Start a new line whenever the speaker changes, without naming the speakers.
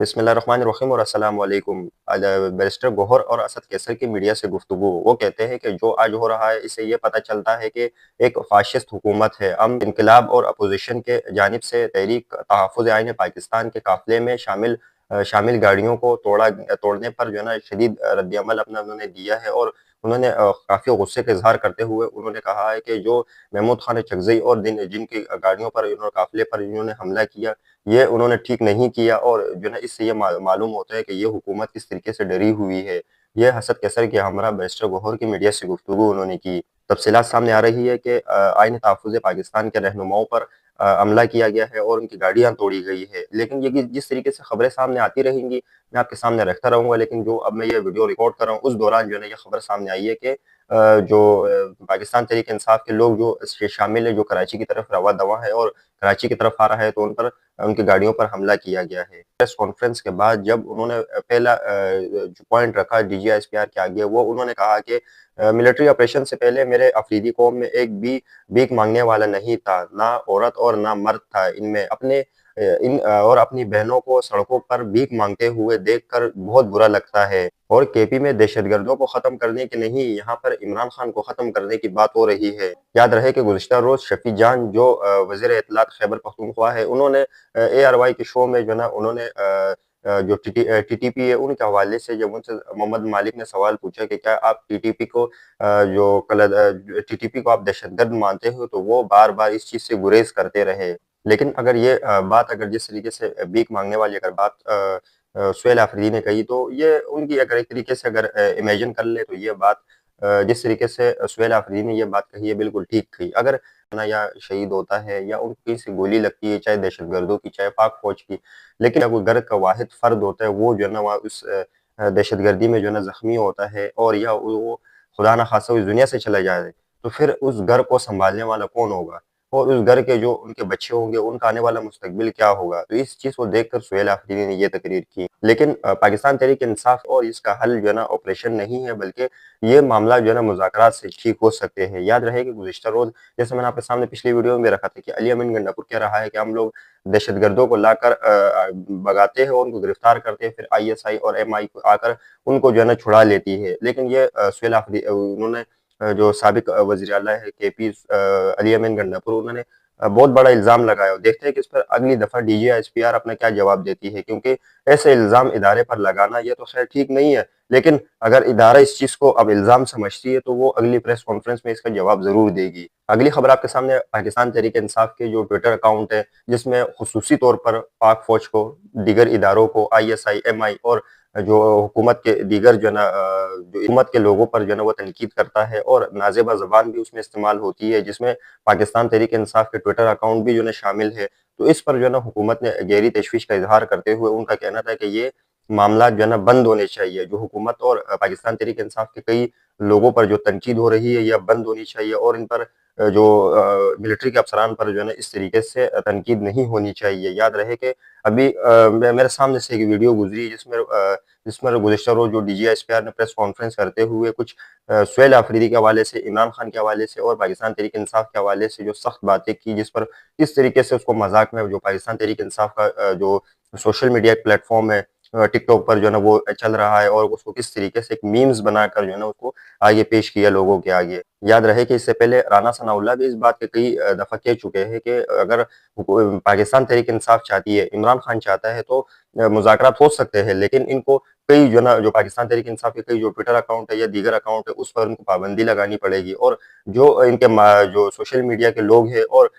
बिस्मिल्लाहिर्रहमानिर्रहीम और अस्सलाम वालेकुम। बैरिस्टर गौहर और असद कैसर की मीडिया से गुफ्तगू। वो कहते हैं कि जो आज हो रहा है इससे ये पता चलता है कि एक फाशिस्ट हुकूमत है। हम इनकलाब और अपोजिशन के जानिब से तहरीक तहफ़्फ़ुज़ आइन पाकिस्तान के काफ़िले में शामिल गाड़ियों को तोड़ने पर जो है ना शदीद रद्द-ए-अमल अपना उन्होंने दिया है। और उन्होंने काफ़ी गुस्से का इज़हार करते हुए उन्होंने कहा है कि जो महमूद खान चकज़ई और जिनकी गाड़ियों पर काफ़िले पर इन्होंने हमला किया, ये उन्होंने ठीक नहीं किया। और जो है ना इससे ये मालूम होता है कि ये हुकूमत किस तरीके से डरी हुई है। ये हसद कैसर के हमरा बैरिस्टर गौहर की मीडिया से गुफ्तगू उन्होंने की। तफ़सीलात सामने आ रही है कि आईन तहफ़्फ़ुज़ पाकिस्तान के रहनुमाओं पर हमला किया गया है और उनकी गाड़ियाँ तोड़ी गई है। लेकिन ये जिस तरीके से खबरें सामने आती रहेंगी, मैं आपके सामने रखता रहूँगा। लेकिन जो अब मैं ये वीडियो रिकॉर्ड कर रहा हूँ, उस दौरान जो है ना ये खबर सामने आई है कि पाकिस्तान तहरीक-ए-इंसाफ के लोग जो शामिल है, जो कराची की तरफ रवा-दवा है और कराची की तरफ आ रहा है, तो उन पर उनकी गाड़ियों पर हमला किया गया है। प्रेस कॉन्फ्रेंस के बाद जब उन्होंने पहला जो पॉइंट रखा डीजीआईएसपीआर के आगे, वो उन्होंने कहा कि मिलिट्री ऑपरेशन से पहले मेरे अफरीदी कौम में एक भी भीख मांगने वाला नहीं था, ना औरत और ना मर्द था। इनमें और अपनी बहनों को सड़कों पर भीख मांगते हुए देखकर बहुत बुरा लगता है। और केपी में दहशतगर्दों को खत्म करने की नहीं, यहाँ पर इमरान खान को खत्म करने की बात हो रही है। याद रहे कि गुज़िश्ता रोज शफी जान जो वज़ीर इत्तलात खैबर पख्तूनख्वा है, उन्होंने एआरवाई के शो में जो है ना उन्होंने जो टीटीपी है उनके हवाले से जब उनसे मोहम्मद मालिक ने सवाल पूछा कि क्या आप टीटीपी को आप दहशतगर्द मानते हो, तो वो बार-बार इस चीज़ से गुरेज़ करते रहे। लेकिन अगर ये बात अगर जिस तरीके से भीख मांगने वाली अगर बात सुहेल आफरीदी ने कही, तो ये उनकी अगर एक तरीके से अगर इमेजिन कर ले, तो ये बात जिस तरीके से सुहेल आफरीदी ने ये बात कही है बिल्कुल ठीक कही। अगर ना या शहीद होता है या उनको कहीं से गोली लगती है, चाहे दहशतगर्दों की, चाहे पाक फौज की, लेकिन अगर घर का वाहिद फर्द होता है, वो जो है ना वहाँ उस दहशतगर्दी में जो है ना जख्मी होता है, और या वो खुदा ना खास्ता इस दुनिया से चला जाए, तो फिर उस घर को संभालने वाला कौन होगा? और उस घर के जो उनके बच्चे होंगे, उनका आने वाला मुस्तकबिल क्या होगा? तो इस चीज़ को देखकर सुहेल आफरीदी ने ये तकरीर की। लेकिन पाकिस्तान तहरीक-ए-इंसाफ और इसका हल जो है ना ऑपरेशन नहीं है, बल्कि ये मामला जो है ना मुज़ाकरात से ठीक हो सकते हैं। याद रहे कि गुज़िश्ता रोज़, जैसे मैंने आपके सामने पिछली वीडियो में भी रखा था, कि अली अमीन गंडापुर कह रहा है कि हम लोग दहशतगर्दों को लाकर भगाते हैं और उनको गिरफ्तार करते हैं, फिर आईएसआई और एमआई आकर उनको जो है ना छुड़ा लेती है। लेकिन ये सुहेल आफरीदी उन्होंने जो साबिक वज़ीर आला है केपी अली अमीन गंडापुर, उन्होंने बहुत बड़ा इल्ज़ाम लगाया। और देखते हैं कि इस पर अगली दफ़ा डीजीआईएसपीआर अपना क्या जवाब देती है, क्योंकि ऐसे इल्ज़ाम इदारे पर लगाना ये तो ख़ैर ठीक नहीं है। लेकिन अगर इदारा इस चीज़ को अब इल्ज़ाम समझती है, तो वो अगली प्रेस कॉन्फ्रेंस में इसका जवाब ज़रूर देगी। अगली खबर आपके सामने पाकिस्तान तहरीक-ए-इंसाफ के जो ट्विटर अकाउंट है, जिसमें खुसूसी तौर पर पाक फ़ौज को, दीगर इदारों को, आईएसआई, एमआई और जो हुकूमत के दीगर जो है ना जो हुकूमत के लोगों पर जो है ना वो तनकीद करता है, और नाज़ेबा ज़बान भी उसमें इस्तेमाल होती है, जिसमें पाकिस्तान तहरीक-ए-इंसाफ के ट्विटर अकाउंट भी जो है ना शामिल है। तो इस पर जो है ना हुकूमत ने गहरी तशवीश का इज़हार करते हुए उनका कहना था कि ये मामला जो है ना बंद होने चाहिए। जो हुकूमत और पाकिस्तान तहरीक-ए-इंसाफ के कई लोगों पर जो तनकीद हो रही है, या बंद होनी चाहिए, और इन पर जो मिलिट्री के अफ़सरान पर जो है ना इस तरीके से तनकीद नहीं होनी चाहिए। याद रहे कि अभी मेरे सामने से एक वीडियो गुज़री, जिसमें गुज़िश्ता रोज़ जो डीजीआईएसपीआर ने प्रेस कॉन्फ्रेंस करते हुए कुछ सुहेल आफरीदी के हवाले से, इमरान खान के हवाले से और पाकिस्तान तहरीक-ए-इंसाफ के हवाले से जो सख्त बातें की, जिस पर इस तरीके से उसको मज़ाक में, जो पाकिस्तान तहरीक-ए-इंसाफ का जो सोशल मीडिया एक प्लेटफ़ॉर्म है, टिकटॉक पर जो है ना वो चल रहा है, और उसको किस तरीके से एक मीम्स बनाकर जो है ना उसको आगे पेश किया लोगों के आगे। याद रहे कि इससे पहले राना सनाउल्लाह भी इस बात पे कई दफ़ा कह चुके हैं कि अगर पाकिस्तान तहरीक-ए-इंसाफ चाहती है, इमरान खान चाहता है, तो मुज़ाकरात हो सकते हैं। लेकिन इनको कई जो है ना जो पाकिस्तान तहरीक-ए-इंसाफ के कई जो ट्विटर अकाउंट है या दीगर अकाउंट है, उस पर उनको पाबंदी लगानी पड़ेगी। और जो इनके जो सोशल मीडिया के लोग हैं और